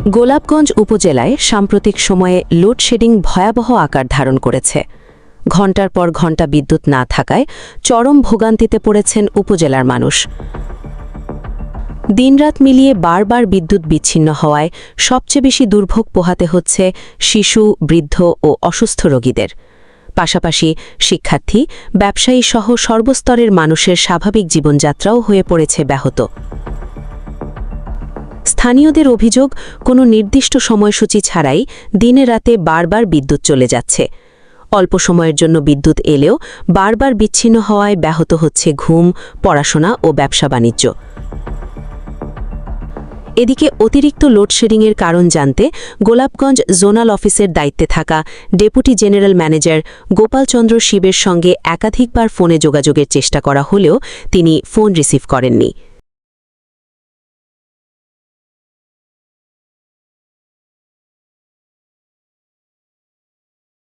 গোলাপগঞ্জ উপজেলায় সাম্প্রতিক সময়ে লোডশেডিং ভয়াবহ আকার ধারণ করেছে। ঘণ্টার পর ঘণ্টা বিদ্যুৎ না থাকায় চরম ভোগান্তিতে পড়েছেন উপজেলার মানুষ। দিনরাত মিলিয়ে বারবার বিদ্যুৎ বিচ্ছিন্ন হওয়ায় সবচেয়ে বেশি দুর্ভোগ পোহাতে হচ্ছে শিশু, বৃদ্ধ ও অসুস্থ রোগীদের। পাশাপাশি শিক্ষার্থী, ব্যবসায়ী সহ সর্বস্তরের মানুষের স্বাভাবিক জীবনযাত্রাও হয়ে পড়েছে ব্যাহত। স্থানীয়দের অভিযোগ, কোনো নির্দিষ্ট সময়সূচি ছাড়াই দিনে রাতে বারবার বিদ্যুৎ চলে যাচ্ছে। অল্প সময়ের জন্য বিদ্যুৎ এলেও বারবার বিচ্ছিন্ন হওয়ায় ব্যাহত হচ্ছে ঘুম, পড়াশোনা ও ব্যবসা-বাণিজ্য। এদিকে অতিরিক্ত লোডশেডিংয়ের কারণ জানতে গোলাপগঞ্জ জোনাল অফিসের দায়িত্বে থাকা deputy general manager Gopal Chandra শিবের সঙ্গে একাধিকবার ফোনে যোগাযোগের চেষ্টা করা হলেও তিনি ফোন রিসিভ করেননি।